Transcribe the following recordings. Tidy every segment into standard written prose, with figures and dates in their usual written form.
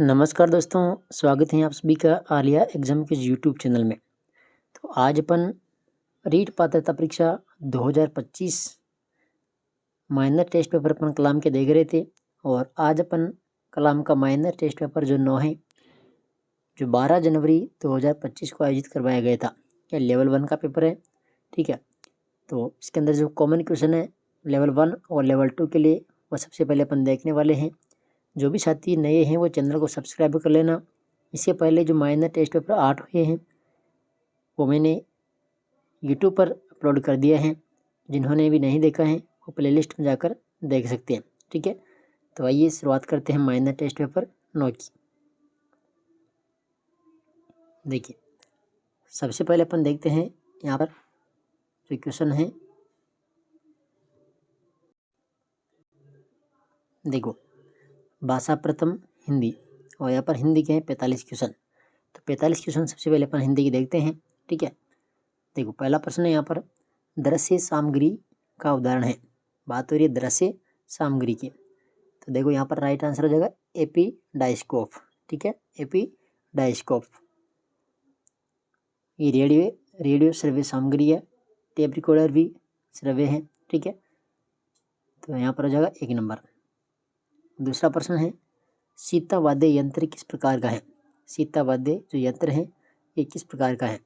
नमस्कार दोस्तों, स्वागत है आप सभी का आलिया एग्जाम के यूट्यूब चैनल में। तो आज अपन रीट पात्रता परीक्षा 2025 माइनर टेस्ट पेपर अपन कलाम के देख रहे थे और आज अपन कलाम का माइनर टेस्ट पेपर जो 9 है, जो 12 जनवरी 2025 को आयोजित करवाया गया था। यह लेवल 1 का पेपर है, ठीक है। तो इसके अंदर जो कॉमन क्वेश्चन है लेवल 1 और लेवल 2 के लिए, वह सबसे पहले अपन देखने वाले हैं। जो भी साथी नए हैं वो चैनल को सब्सक्राइब कर लेना। इससे पहले जो माइनर टेस्ट पेपर 8 हुए हैं वो मैंने यूट्यूब पर अपलोड कर दिया है। जिन्होंने भी नहीं देखा है वो प्लेलिस्ट में जाकर देख सकते हैं, ठीक है। तो आइए शुरुआत करते हैं माइनर टेस्ट पेपर 9 की। देखिए, सबसे पहले अपन देखते हैं यहाँ पर जो क्वेश्चन है। देखो, भाषा प्रथम हिंदी, और यहाँ पर हिंदी के हैं 45 क्वेश्चन। तो 45 क्वेश्चन सबसे पहले अपन हिंदी की देखते हैं, ठीक है। देखो, पहला प्रश्न है यहाँ पर दृश्य सामग्री का उदाहरण है। बात हो रही है दृश्य सामग्री की। तो देखो यहाँ पर राइट आंसर हो जाएगा एपीडाइस्कोप, ठीक है। एपीडाइस्कोप ये रेडियो श्रव्य सामग्री है। टेप रिकॉर्डर भी श्रव्य है, ठीक है। तो यहाँ पर हो जाएगा 1 नंबर। दूसरा प्रश्न है सीता वाद्य यंत्र किस प्रकार का है। सीता वाद्य जो यंत्र है ये किस प्रकार का है।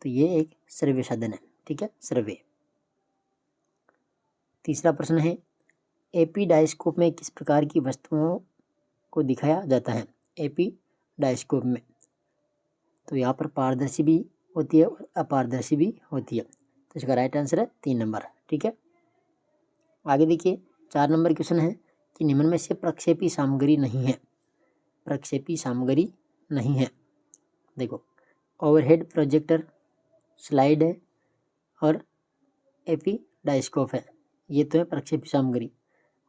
तो ये एक श्रव्य साधन है, ठीक है, श्रव्य। तीसरा प्रश्न है एपीडाइस्कोप में किस प्रकार की वस्तुओं को दिखाया जाता है। एपीडाइस्कोप में तो यहाँ पर पारदर्शी भी होती है और अपारदर्शी भी होती है। तो इसका राइट आंसर है 3 नंबर, ठीक है। आगे देखिए, 4 नंबर क्वेश्चन है कि निम्न में से प्रक्षेपी सामग्री नहीं है। प्रक्षेपी सामग्री नहीं है। देखो, ओवरहेड प्रोजेक्टर, स्लाइड है और एपीडाइस्कोप है, ये तो है प्रक्षेपी सामग्री।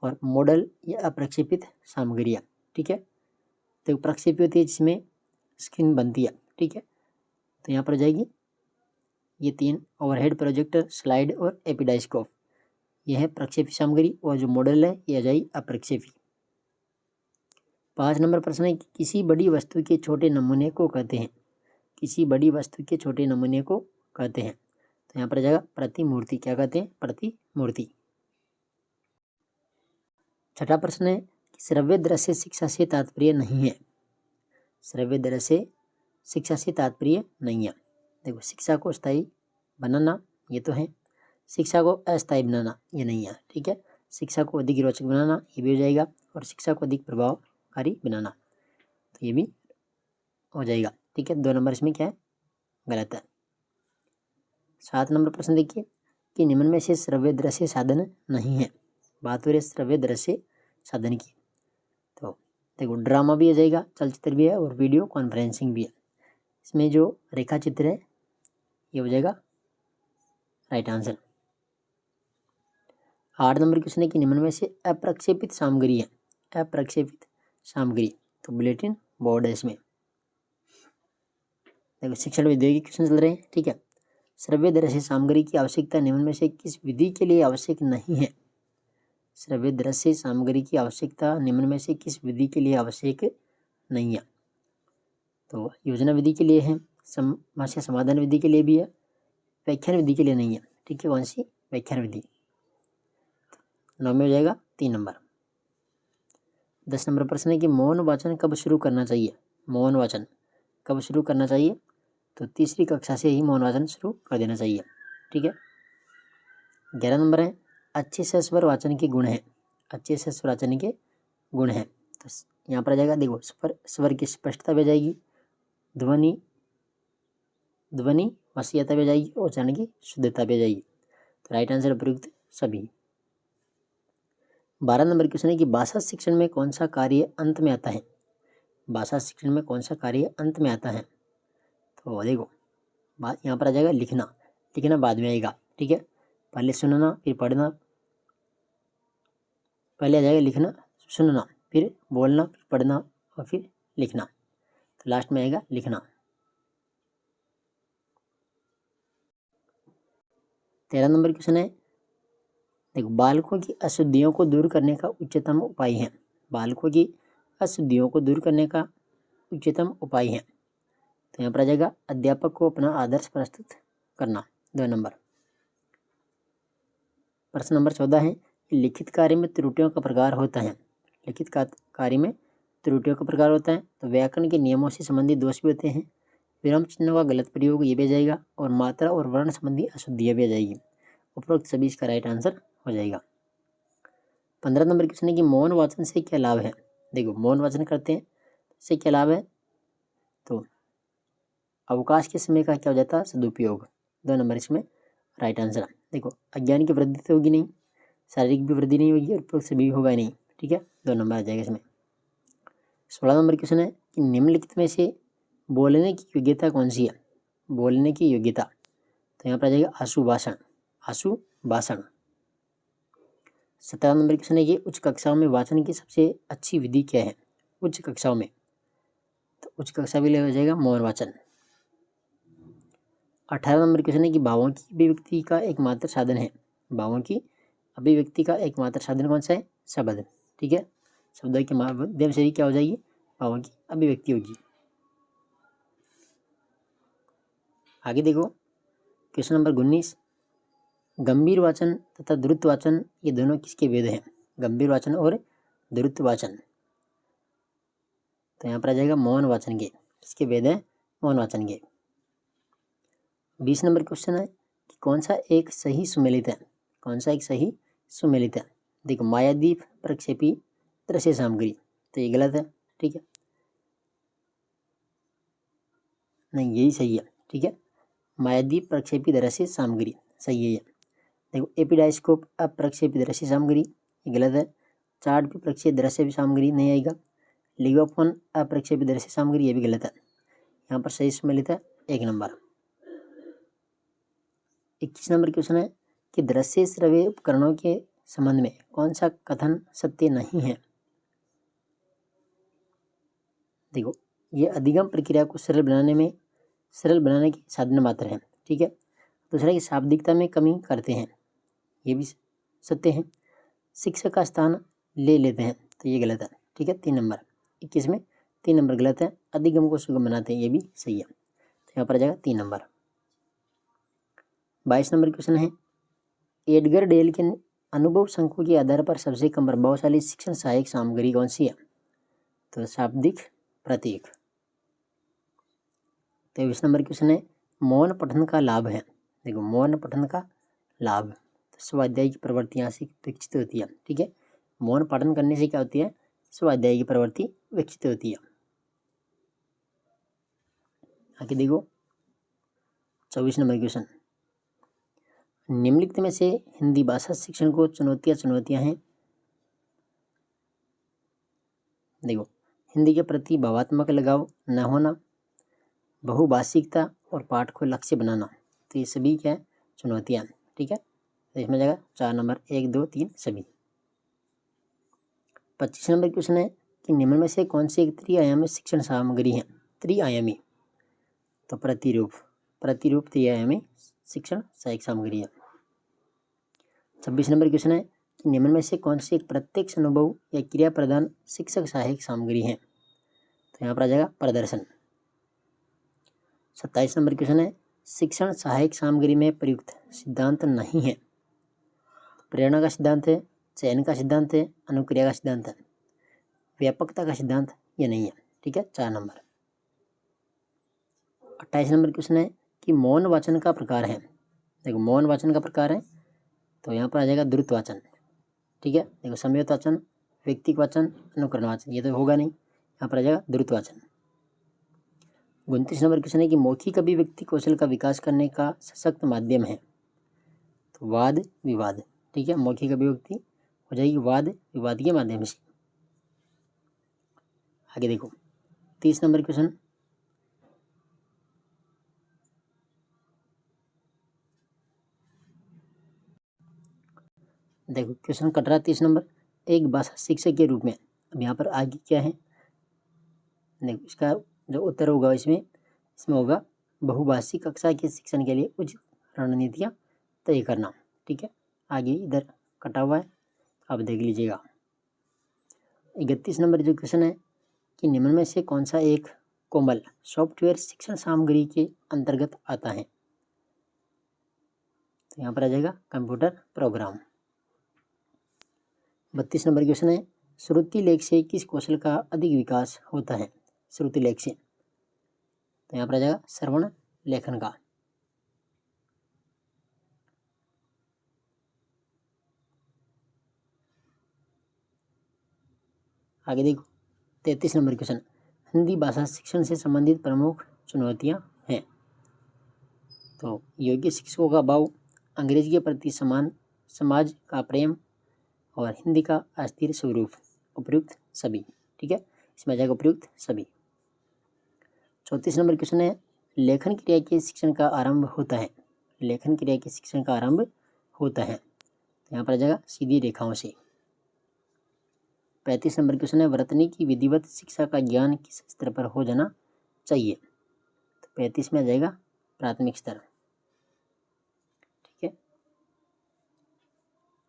और मॉडल या अप्रक्षेपित सामग्री है, ठीक है। तो प्रक्षेपी होती है जिसमें स्क्रीन बनती है, ठीक है। तो यहाँ पर जाएगी ये 3, ओवरहेड प्रोजेक्टर, स्लाइड और एपीडाइस्कोप, यह है प्रक्षेपी सामग्री। और जो मॉडल है ये आ जाएगी अप्रक्षेपी। 5 नंबर प्रश्न है कि किसी बड़ी वस्तु के छोटे नमूने को कहते हैं। किसी बड़ी वस्तु के छोटे नमूने को कहते हैं। तो यहाँ पर आ जाएगा प्रतिमूर्ति। क्या कहते हैं? प्रतिमूर्ति। छठा प्रश्न है कि श्रव्य दृश्य शिक्षा से तात्पर्य नहीं है। श्रव्य दृश्य शिक्षा से तात्पर्य नहीं है। देखो, शिक्षा को स्थायी बनाना ये तो है, शिक्षा को अस्थायी बनाना ये नहीं है, ठीक है। शिक्षा को अधिक रोचक बनाना ये भी हो जाएगा, और शिक्षा को अधिक प्रभावकारी बनाना तो ये भी हो जाएगा, ठीक है। 2 नंबर इसमें क्या है? गलत है। 7 नंबर प्रश्न देखिए कि निम्न में से श्रव्य दृश्य साधन नहीं है। बात हो रही है श्रव्य दृश्य साधन की। तो देखो, ड्रामा भी आ जाएगा, चलचित्र भी है और वीडियो कॉन्फ्रेंसिंग भी है। इसमें जो रेखा चित्र है ये हो जाएगा राइट आंसर। 8 नंबर क्वेश्चन है कि निम्न में से अप्रक्षेपित सामग्री है। अप्रक्षेपित सामग्री तो बुलेटिन बोर्ड है इसमें। देखो, शिक्षण विधि के क्वेश्चन चल रहे हैं, ठीक है। श्रव्य दृश्य सामग्री की आवश्यकता निम्न में से किस विधि के लिए आवश्यक नहीं है। श्रव्य दृश्य सामग्री की आवश्यकता निम्न में से किस विधि के लिए आवश्यक नहीं है। तो योजना विधि के लिए है, समस्या समाधान विधि के लिए भी है, व्याख्यान विधि के लिए नहीं है, ठीक है। कौन सी? व्याख्यान विधि। 9 में हो जाएगा 3 नंबर। 10 नंबर प्रश्न है कि मौन वाचन कब शुरू करना चाहिए। मौन वाचन कब शुरू करना चाहिए। तो तीसरी कक्षा से ही मौन वाचन शुरू कर देना चाहिए, ठीक है। 11 नंबर है अच्छे से स्वर वाचन के गुण है। अच्छे से स्वर वाचन के गुण है। तो यहाँ पर आ जाएगा, देखो, स्वर की स्पष्टता भी जाएगी, ध्वनि वसीयता भी जाएगी और उच्चारण की शुद्धता भी जाएगी। तो राइट आंसर उपयुक्त सभी। 12 नंबर क्वेश्चन है कि भाषा शिक्षण में कौन सा कार्य अंत में आता है। भाषा शिक्षण में कौन सा कार्य अंत में आता है। तो देखो, यहाँ पर आ जाएगा लिखना। लिखना बाद में आएगा, ठीक है। पहले सुनना फिर पढ़ना, पहले आ जाएगा लिखना, सुनना, फिर बोलना, फिर पढ़ना और फिर लिखना। तो लास्ट में आएगा लिखना। 13 नंबर क्वेश्चन है, देखो, बालकों की अशुद्धियों को दूर करने का उच्चतम उपाय है। बालकों की अशुद्धियों को दूर करने का उच्चतम उपाय है। तो यहाँ पर आ जाएगा अध्यापक को अपना आदर्श प्रस्तुत करना, 2 नंबर। प्रश्न नंबर 14 है कि लिखित कार्य में त्रुटियों का प्रकार होता है। लिखित कार्य में त्रुटियों का प्रकार होता है तो व्याकरण के नियमों से संबंधित दोष भी होते हैं, विराम चिन्हों का गलत प्रयोग ये भी आ जाएगा, और मात्रा और वर्ण संबंधी अशुद्धियाँ भी आ जाएगी। उपरोक्त सभी इसका राइट आंसर हो जाएगा। 15 नंबर क्वेश्चन है कि मौन वाचन से क्या लाभ है। देखो मौन वाचन करते हैं इससे क्या लाभ है, तो अवकाश के समय का क्या हो जाता है, सदुपयोग। 2 नंबर इसमें राइट आंसर। देखो अज्ञान की वृद्धि तो होगी नहीं, शारीरिक भी वृद्धि नहीं होगी, और उपरोक्त सभी होगा नहीं, ठीक है, 2 नंबर आ जाएगा इसमें। 16 नंबर क्वेश्चन है कि निम्नलिखित में से बोलने की योग्यता कौन सी है। बोलने की योग्यता, तो यहाँ पर आ जाएगा आशु भाषण, आशु भाषण। 17 नंबर क्वेश्चन है कि उच्च कक्षाओं में वाचन की सबसे अच्छी विधि क्या है। उच्च कक्षाओं में, तो उच्च कक्षा भी ले हो जाएगा मौन वाचन। 18 नंबर क्वेश्चन है कि भावों की अभिव्यक्ति का एकमात्र साधन है। भावों की अभिव्यक्ति का एकमात्र साधन कौन सा है, शब्द, ठीक है, शब्दों के माध्यम से ही क्या हो जाएगी, भावों की अभिव्यक्ति होगी। आगे देखो क्वेश्चन नंबर 19, गंभीर वाचन तथा द्रुत वाचन ये दोनों किसके वेद हैं। गंभीर वाचन और द्रुत वाचन, तो यहाँ पर आ जाएगा मौन वाचन के, किसके वेद हैं, मौन वाचन के। 20 नंबर क्वेश्चन है कि कौन सा एक सही सुमेलित है। कौन सा एक सही सुमेलित है। देखो मायादीप प्रक्षेपी दृश्य सामग्री, तो ये गलत है, ठीक है, नहीं यही सही है, ठीक है, मायादीप प्रक्षेपी दृश्य सामग्री सही है ये। देखो एपिडाइस्कोप अप्रक्षेपी दृश्य सामग्री, ये गलत है। चार्ट भी प्रक्षेप दृश्य सामग्री नहीं आएगा। लिगोफोन अप्रक्षेपी दृश्य सामग्री, ये भी गलत है। यहाँ पर सही सुमेलित है 1 नंबर। 21 नंबर क्वेश्चन है कि दृश्य श्रव्य उपकरणों के संबंध में कौन सा कथन सत्य नहीं है। देखो ये अधिगम प्रक्रिया को सरल बनाने के साधन मात्र है, ठीक है। दूसरा कि शाब्दिकता में कमी करते हैं, ये भी सत्य है। शिक्षक का स्थान ले लेते हैं, तो ये गलत है, ठीक है, 3 नंबर। 21 में 3 नंबर गलत है। अधिगम को सुगम बनाते हैं, ये भी सही है, तो यहाँ पर आ जाएगा 3 नंबर। 22 नंबर क्वेश्चन है एडगर डेल के अनुभव शंकु के आधार पर सबसे कम प्रभावशाली शिक्षण सहायक सामग्री कौन सी है। तो शाब्दिक प्रतीक। 23 नंबर क्वेश्चन है मौन पठन का लाभ है। देखो मौन पठन का लाभ, तो स्वाध्याय की प्रवृत्ति यहाँ से विकसित होती है, ठीक है। मौन पठन करने से क्या होती है, स्वाध्याय की प्रवृत्ति विकसित होती है। आगे देखो 24 नंबर क्वेश्चन, निम्नलिखित में से हिंदी भाषा शिक्षण को चुनौतियाँ हैं। देखो हिंदी के प्रति भावात्मक लगाव न होना, बहुभाषिकता और पाठ को लक्ष्य बनाना, तो ये सभी क्या है, चुनौतियाँ, ठीक है। तो इसमें जाएगा 4 नंबर, 1, 2, 3 सभी। 25 नंबर क्वेश्चन है कि निम्न में से कौन सी एक त्रिआयामी शिक्षण सामग्री है। त्रिआयामी, तो प्रतिरूप त्रिआयामी शिक्षण सहायक सामग्री है। 26 नंबर क्वेश्चन है कि निम्न में से कौन सी एक प्रत्यक्ष अनुभव या क्रिया प्रदान शिक्षक सहायक सामग्री है। तो यहाँ पर आ जाएगा प्रदर्शन। 27 नंबर क्वेश्चन है शिक्षण सहायक सामग्री में प्रयुक्त सिद्धांत नहीं है। प्रेरणा का सिद्धांत है, चयन का सिद्धांत है, अनुक्रिया का सिद्धांत है, व्यापकता का सिद्धांत ये नहीं है, ठीक है, 4 नंबर। 28 नंबर क्वेश्चन है कि मौन वाचन का प्रकार है। देखो मौन वाचन का प्रकार है, तो यहाँ पर आ जाएगा द्रुत वाचन, ठीक है। देखो संयुक्त वाचन, व्यक्तिक वाचन, अनुकरण वाचन, ये तो होगा नहीं, यहाँ पर आ जाएगा द्रुत वाचन। 29 नंबर क्वेश्चन है कि मौखिक अभिव्यक्ति कौशल का विकास करने का सशक्त माध्यम है। तो वाद विवाद, ठीक है, मौखिक अभिव्यक्ति हो जाएगी वाद विवाद के माध्यम से। आगे देखो 30 नंबर क्वेश्चन, देखो क्वेश्चन कट रहा 30 नंबर, एक भाषा शिक्षक के रूप में। अब यहाँ पर आगे क्या है, देखो इसका जो उत्तर होगा इसमें होगा बहुभाषी कक्षा के शिक्षण के लिए उचित रणनीतियाँ तय करना, ठीक है। आगे इधर कटा हुआ है, आप देख लीजिएगा। 31 नंबर जो क्वेश्चन है कि निम्न में से कौन सा एक कोमल सॉफ्टवेयर शिक्षण सामग्री के अंतर्गत आता है? तो यहाँ पर आ जाएगा कंप्यूटर प्रोग्राम। 32 नंबर क्वेश्चन है, श्रुति लेख से किस कौशल का अधिक विकास होता है? श्रुति लेख से, तो यहाँ पर आ जाएगा श्रवण लेखन का। आगे देखो 33 नंबर क्वेश्चन, हिंदी भाषा शिक्षण से संबंधित प्रमुख चुनौतियाँ हैं। तो योग्य शिक्षकों का अभाव, अंग्रेजी के प्रति समान समाज का प्रेम और हिंदी का अस्थिर स्वरूप। उपयुक्त सभी, ठीक है, इसमें आ जाएगा उपयुक्त सभी। 34 नंबर क्वेश्चन है, लेखन क्रिया के शिक्षण का आरंभ होता है। लेखन क्रिया के शिक्षण का आरंभ होता है, तो यहाँ पर आ जाएगा सीधी रेखाओं से। 35 नंबर क्वेश्चन है, वर्तनी की विधिवत शिक्षा का ज्ञान किस स्तर पर हो जाना चाहिए? तो 35 में आ जाएगा प्राथमिक स्तर, ठीक है।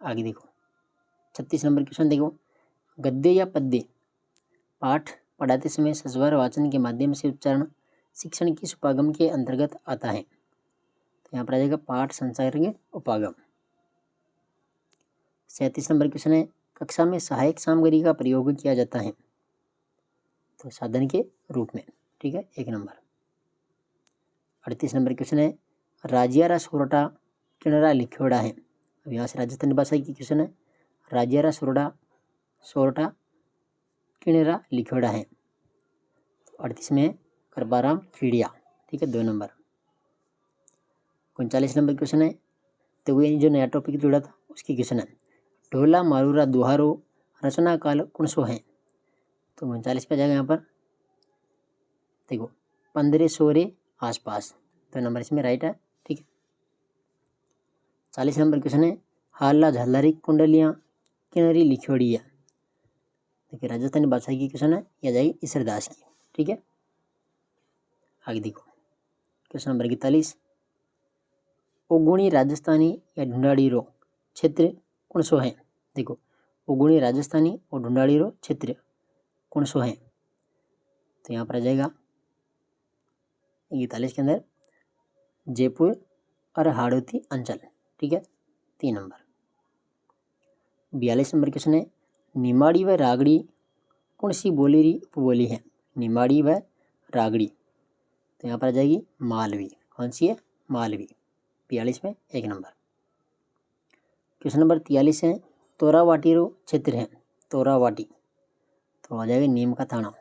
आगे देखो 36 नंबर क्वेश्चन देखो, गद्य या पद्य पाठ पढ़ाते समय सस्वर वाचन के माध्यम से उच्चारण शिक्षण की उपागम के अंतर्गत आता है। तो यहाँ पर आ जाएगा पाठ संसर्ग उपागम। 37 नंबर क्वेश्चन है, कक्षा में सहायक सामग्री का प्रयोग किया जाता है। तो साधन के रूप में, ठीक है, 1 नंबर। 38 नंबर क्वेश्चन है, राजियारा सोरठा किनरा लिखोड़ा है। अब यहाँ से राजस्थानी भाषा की क्वेश्चन है, राजियारा सोरठा किनरा लिखोड़ा है। 38 में करबाराम खीड़िया, ठीक है, 2 नंबर। 39 नंबर क्वेश्चन है, तो ये जो नया टॉपिक जुड़ा था उसकी क्वेश्चन है, ढोला मारूरा दुहारो रचना काल कौन है? तो 39 पे जाएगा यहाँ पर देखो 1500 रे आसपास, तो नंबर इसमें राइट है, ठीक है। 40 नंबर क्वेश्चन है, हाल्ला झल्लारी कुंडलियाँ किनरी लिखोड़ी है। देखिए राजस्थानी भाषा की क्वेश्चन है, यह जाएगी ईश्वरदास की, ठीक है। आगे देखो क्वेश्चन नंबर 41, ओगुणी राजस्थानी या ढूंढाड़ी रो क्षेत्र कौन सो है? देखो ओगुणी राजस्थानी और ढूंढाड़ी रो क्षेत्र कौन सो है? तो यहाँ पर आ जाएगा 41 के अंदर जयपुर और हाड़ौती अंचल, ठीक है, 3 नंबर। 42 नंबर क्वेश्चन है, निमाड़ी व रागड़ी कौन सी बोली उपबोली है? निमाड़ी व रागड़ी, तो यहाँ पर आ जाएगी मालवी। कौन सी है? मालवी। 42 में 1 नंबर। क्वेश्चन नंबर 43 है, तोरावाटी रो क्षेत्र है। तोरावाटी, तो आ जाएगा नीम का थाना।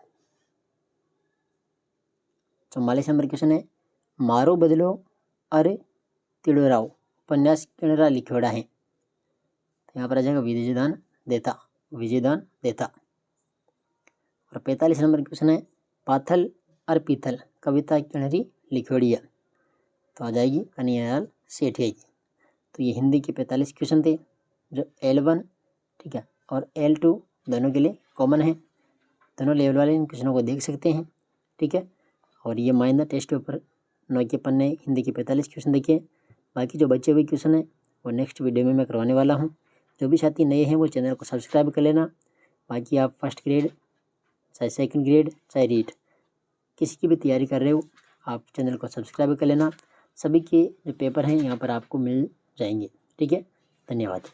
44 नंबर क्वेश्चन है, मारो बदलो अरे तिड़ोराव उपन्यास किनरा लिखोड़ा है? तो यहाँ पर आ जाएगा विजयदान देता, विजयदान देता। और 45 नंबर क्वेश्चन है, पाथल और पीथल कविता किनरी लिखोड़ी है? तो आ जाएगी कन्हैयालाल सेठिया की। तो ये हिंदी के 45 क्वेश्चन थे जो L1, ठीक है, और L2 दोनों के लिए कॉमन है। दोनों लेवल वाले इन क्वेश्चनों को देख सकते हैं, ठीक है। और ये माइनर टेस्ट पेपर 9 के पन्ने हिंदी के 45 क्वेश्चन देखिए। बाकी जो बचे हुए क्वेश्चन है वो नेक्स्ट वीडियो में मैं करवाने वाला हूँ। जो भी साथी नए हैं वो चैनल को सब्सक्राइब कर लेना। बाकी आप फर्स्ट ग्रेड चाहे सेकंड ग्रेड चाहे रीट किसी की भी तैयारी कर रहे हो, आप चैनल को सब्सक्राइब कर लेना। सभी के जो पेपर हैं यहाँ पर आपको मिल जाएंगे, ठीक है। धन्यवाद।